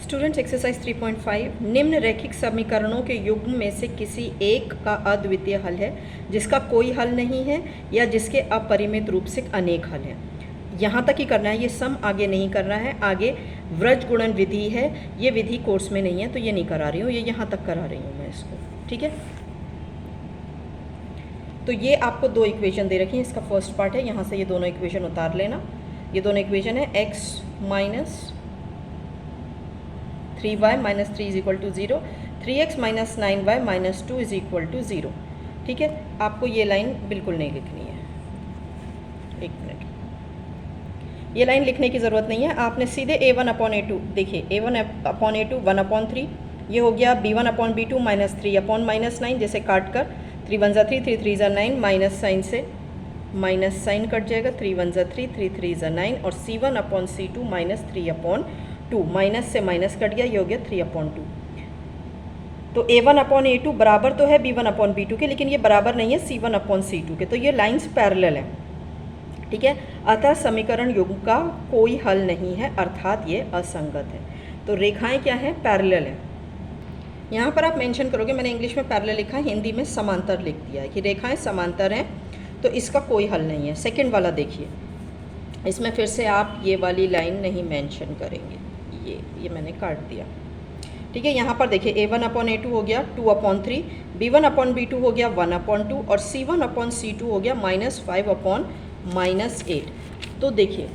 Students exercise 3.5 निम्न रैखिक समीकरणों के युग्म में से किसी एक का अद्वितीय हल है जिसका कोई हल नहीं है या जिसके अपरिमित रूप से अनेक हल हैं। यहाँ तक ही करना है, ये सम आगे नहीं करना है। आगे व्रज गुणन विधि है, ये विधि कोर्स में नहीं है तो ये नहीं करा रही हूँ, ये यहाँ तक करा रही हूँ मैं इसको। ठीक है, तो ये आपको दो इक्वेशन दे रखी हैं, इसका फर्स्ट पार्ट है। यहाँ से ये दोनों इक्वेशन उतार लेना। ये दोनों इक्वेशन है x minus 3y minus 3 is equal to 0, 3x minus 9y minus 2 is equal to 0। ठीक है, आपको ये लाइन बिल्कुल नहीं लिखनी है। एक मिनट, ये लाइन लिखने की ज़रूरत नहीं है। आपने सीधे a1 अपॉन a2, देखिए a1 अपॉन a2 1 अपॉन 3, ये हो गया b1 upon b2 minus 3 upon minus 9, जैसे काट कर 3 1 3 3 3 9, माइनस साइन से माइनस साइन कट जाएगा, 3 1 3 3 3 9, और c1 upon c2 minus 3 upon 2, minus से माइनस कट गया, ये हो गया 3 अपॉन 2। तो a1 अपॉन a2 बराबर तो है b1 अपॉन b2 के, लेकिन ये बराबर नहीं है c1 अपॉन c2 के, तो ये लाइंस पैरेलल हैं। ठीक है, अतः समीकरण युग्म का कोई हल नहीं है, अर्थात ये असंगत है। तो रेखाएं क्या हैं? पैरेलल हैं। यहाँ पर आप मेंशन करोगे, मैंने इंग्लिश में पैरेलल लिखा है, हिंदी में समांतर लिख दिया है कि रेखाएं समांतर हैं, तो इसका कोई हल नहीं है। सेकंड वाला देखिए, इसमें फिर से आप ये वाली लाइन नहीं मेंशन करेंगे, ये मैंने काट दिया। ठीक है, यहाँ पर देखिए a1 अपॉन a2 हो गया 2 अपॉन 3, b1 अपॉन b2 हो गया 1 अपॉन 2, और c1 अपॉन c2 हो गया माइनस 5 अपॉन माइनस 8। तो देखिए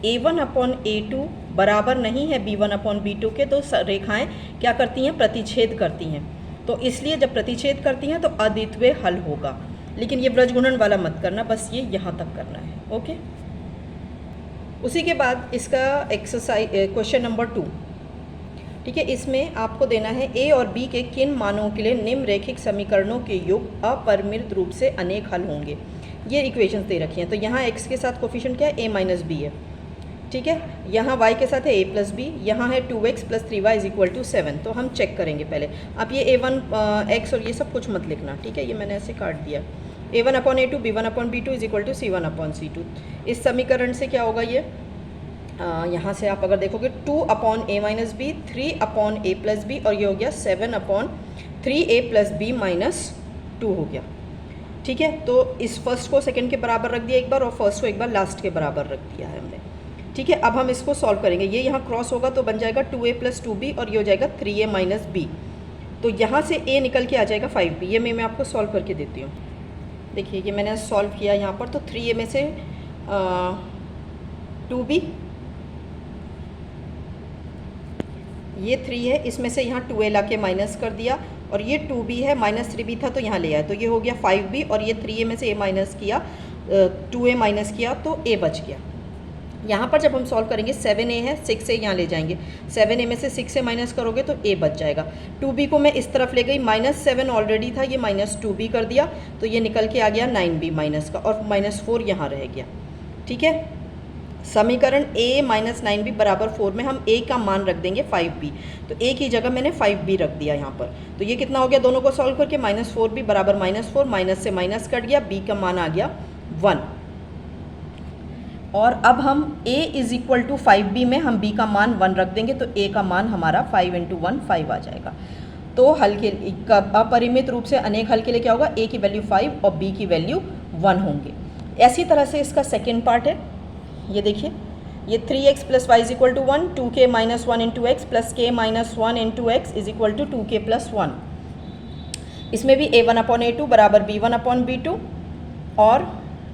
a1 अपॉन a2 बराबर नहीं है b1 अपॉन b2 के, तो रेखाएं क्या करती हैं? प्रतिच्छेद करती हैं। तो इसलिए जब प्रतिच्छेद करती हैं तो अद्वितीय हल होगा। लेकिन ये व्रजगुणन वाला मत करना, बस ये यहाँ तक करना है। ओके, उसी के बाद इसका एक्सरसाइज क्वेश्चन नंबर 2। ठीक है, इसमें आपको देना है a और b के किन मानों के लिए निम्न रैखिक समीकरणों के योग अपरिमित रूप से अनेक हल होंगे। ये इक्वेशंस दे रखी हैं। तो यहाँ x के साथ कोफिशिएंट क्या है? a माइनस बी है। ठीक है, यहाँ y के साथ है a प्लस बी, यहाँ है 2x plus 3y is equal to 7। तो हम चेक करेंगे पहले। आप ये a1 x और ये सब कुछ मत लिखना। ठीक है, ये मैंने ऐसे काट दिया। a1 upon a2 b1 upon b2 is equal to c1 upon c2। इस समीकरण से क्या होगा? ये यहाँ से आप अगर देखोगे 2 upon a minus B, 3 upon a plus B, और ये हो गया 7 upon 3a plus B minus 2 हो गया। ठीक है, तो इस फर्स्ट को सेकंड के बराबर रख दिया एक बार, और फर्स्ट को एक बार लास्ट के बराबर रख दिया है हमने। ठीक है, अब हम इसको सॉल्व करेंगे। ये यहाँ क्रॉस होगा तो बन जाएगा 2a प्लस 2b, और ये हो जाएगा 3a माइनस बी। तो यहाँ से a निकल के आ जाएगा 5b। ये मैं आपको सॉल्व करके देती हूँ। देखिए, ये मैंने सॉल्व किया यहाँ पर। तो 3a में से 2b, ये 3 है, इसमें से यहाँ 2a ला के माइनस कर दिया, और ये 2b है, माइनस 3b था तो यहाँ ले आया, तो ये हो गया 5b, और ये 3a में से a माइनस किया, 2a माइनस किया तो a बच गया। यहाँ पर जब हम सॉल्व करेंगे 7a है, 6a यहाँ ले जाएंगे, 7a में से 6 से माइनस करोगे तो a बच जाएगा। 2b को मैं इस तरफ ले गई, माइनस 7 ऑलरेडी था, ये माइनस 2b कर दिया, तो ये निकल के आ गया 9b माइनस का, और माइनस 4 यहाँ रह गया। ठीक है, समीकरण a माइनस 9b बराबर 4 में हम a का मान रख देंगे 5b। तो a की जगह मैंने 5b रख दिया यहाँ पर। तो ये कितना हो गया? दोनों को सॉल्व करके माइनस 4b बराबर माइनस 4, माइनस से माइनस कट गया, b का मान आ गया 1। और अब हम a is equal to 5b में हम b का मान 1 रख देंगे, तो a का मान हमारा 5 इंटू 1 5 आ जाएगा। तो हल के अपरिमित रूप से अनेक हल के लिए क्या होगा? a की वैल्यू 5 और b की वैल्यू 1 होंगे। ऐसी तरह से इसका सेकेंड पार्ट है, ये देखिए, ये 3x plus Y is equal to 1, 2k minus 1 into x plus k minus 1 into x is equal to 2k plus 1। इसमें भी a1 अपॉन a2 बराबर b1 अपॉन b2, और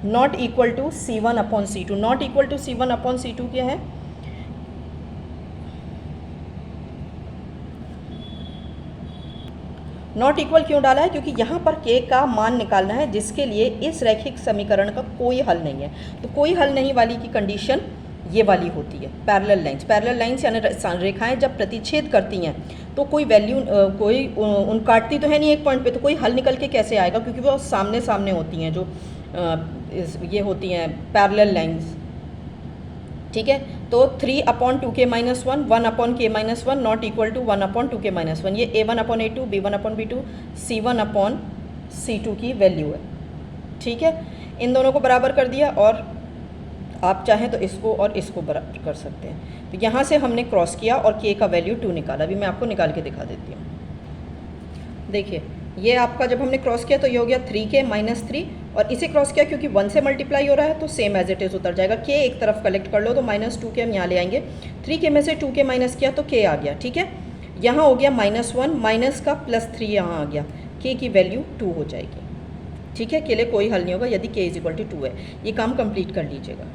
not equal to c1 upon c2। Not equal to c1 upon c2 क्या है? Not equal क्यों डाला है? क्योंकि यहाँ पर k का मान निकालना है, जिसके लिए इस रैखिक समीकरण का कोई हल नहीं है। तो कोई हल नहीं वाली की कंडीशन ये वाली होती है, पैरेलल लाइंस। पैरेलल लाइंस यानी रेखाएं जब प्रतिच्छेद करती हैं तो कोई वैल्यू कोई उन काटती तो है नहीं एक पॉइंट पे, तो कोई हल निकल के कैसे आएगा? क्योंकि वो सामने सामने होती हैं, जो ये होती हैं पैरेलल लाइंस। ठीक है, तो 3 upon 2k minus 1, 1 upon k minus 1 not equal to 1 upon 2k minus 1। ये a1 upon a2, b1 upon b2, c1 upon c2 की वैल्यू है। ठीक है, इन दोनों को बराबर कर दिया, और आप चाहें तो इसको और इसको बराबर कर सकते हैं। तो यहाँ से हमने क्रॉस किया और k का वैल्यू 2 निकाला। अभी मैं आपको निकाल के दिखा देती हूँ। देखिए ये आपका जब हमने क्रॉस किया तो ये हो गया 3k माइनस 3, और इसे क्रॉस किया क्योंकि 1 से मल्टीप्लाई हो रहा है तो सेम एज इट इज़ उतर जाएगा। k एक तरफ कलेक्ट कर लो तो माइनस 2k हम यहाँ ले आएंगे। 3k में से 2k माइनस किया तो k आ गया, ठीक है। यहाँ हो गया -1, माइनस का +3 यहाँ आ गया, k की वैल्यू 2 हो जाएगी, ठीक है। के लिए कोई हल नहीं होगा यदि k = 2 है। ये काम कंप्लीट कर लीजिएगा।